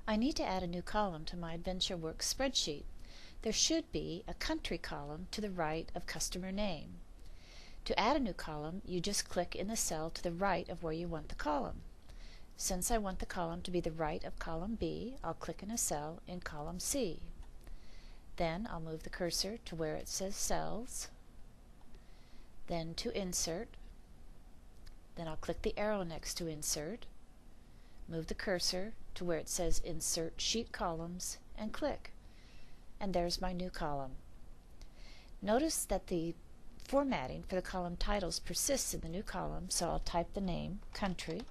I need to add a new column to my AdventureWorks spreadsheet. There should be a country column to the right of customer name. To add a new column, you just click in the cell to the right of where you want the column. Since I want the column to be the right of column B, I'll click in a cell in column C. Then I'll move the cursor to where it says Cells, then to Insert, then I'll click the arrow next to Insert, move the cursor to where it says Insert Sheet Columns, and click. And there's my new column. Notice that the formatting for the column titles persists in the new column, so I'll type the name, Country.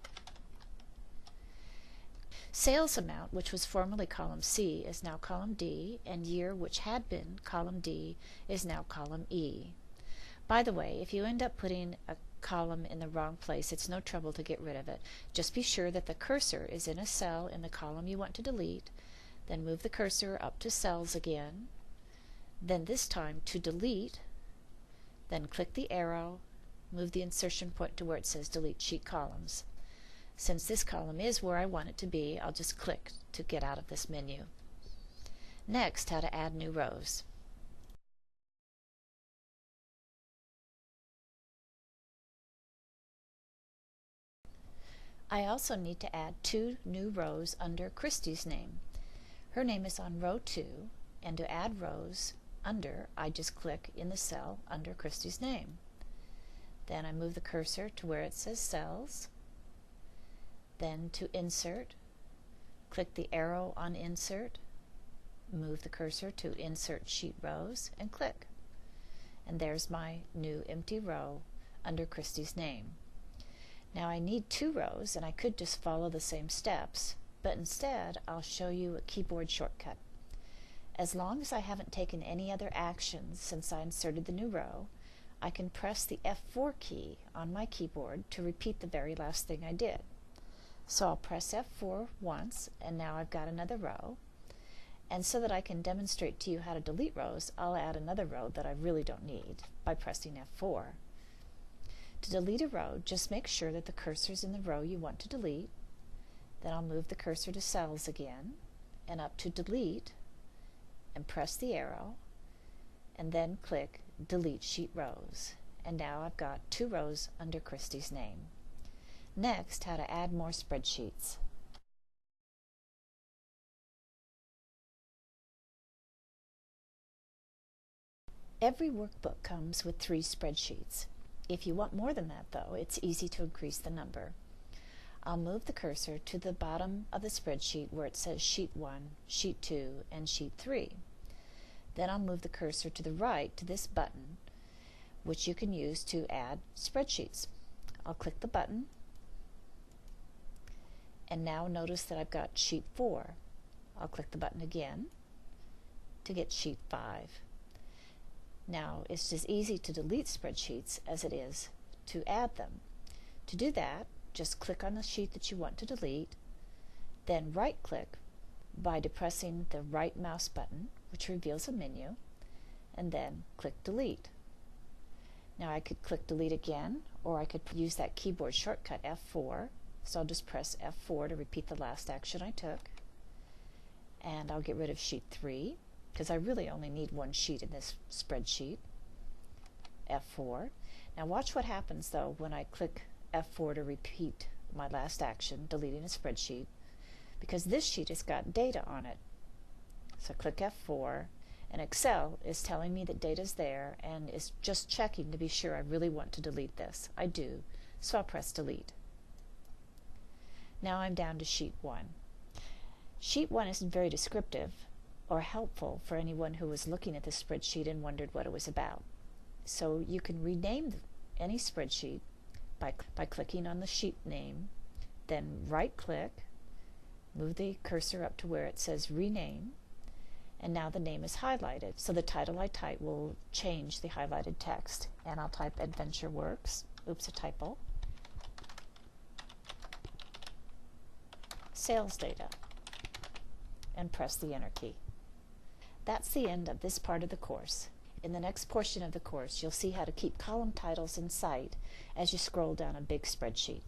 Sales amount, which was formerly column C, is now column D, and year, which had been column D, is now column E. By the way, if you end up putting a column in the wrong place, it's no trouble to get rid of it. Just be sure that the cursor is in a cell in the column you want to delete, then move the cursor up to Cells again, then this time to Delete, then click the arrow, move the insertion point to where it says Delete Sheet Columns. Since this column is where I want it to be, I'll just click to get out of this menu. Next, how to add new rows. I also need to add 2 new rows under Christy's name. Her name is on row 2, and to add rows under, I just click in the cell under Christy's name. Then I move the cursor to where it says Cells, then to Insert, click the arrow on Insert, move the cursor to Insert Sheet Rows, and click. And there's my new empty row under Christy's name. Now I need 2 rows, and I could just follow the same steps, but instead I'll show you a keyboard shortcut. As long as I haven't taken any other actions since I inserted the new row, I can press the F4 key on my keyboard to repeat the very last thing I did. So I'll press F4 once, and now I've got another row. And so that I can demonstrate to you how to delete rows, I'll add another row that I really don't need by pressing F4. To delete a row, just make sure that the cursor is in the row you want to delete. Then I'll move the cursor to Cells again, and up to Delete, and press the arrow, and then click Delete Sheet Rows. And now I've got 2 rows under Christy's name. Next, how to add more spreadsheets. Every workbook comes with 3 spreadsheets. If you want more than that, though, it's easy to increase the number. I'll move the cursor to the bottom of the spreadsheet where it says Sheet 1, Sheet 2, and Sheet 3. Then I'll move the cursor to the right to this button, which you can use to add spreadsheets. I'll click the button, and now notice that I've got Sheet 4. I'll click the button again to get Sheet 5. Now, it's as easy to delete spreadsheets as it is to add them. To do that, just click on the sheet that you want to delete, then right-click by depressing the right mouse button, which reveals a menu, and then click Delete. Now I could click Delete again, or I could use that keyboard shortcut F4, so I'll just press F4 to repeat the last action I took, and I'll get rid of Sheet 3, because I really only need 1 sheet in this spreadsheet. F4. Now watch what happens though when I click F4 to repeat my last action, deleting a spreadsheet, because this sheet has got data on it. So click F4, and Excel is telling me that data's there and is just checking to be sure I really want to delete this. I do, so I'll press Delete. Now I'm down to Sheet 1. Sheet 1 isn't very descriptive or helpful for anyone who was looking at this spreadsheet and wondered what it was about. So you can rename any spreadsheet by clicking on the sheet name, then right-click, move the cursor up to where it says Rename, and now the name is highlighted. So the title I type will change the highlighted text, and I'll type AdventureWorks, oops, a typo, Sales Data, and press the Enter key. That's the end of this part of the course. In the next portion of the course, you'll see how to keep column titles in sight as you scroll down a big spreadsheet.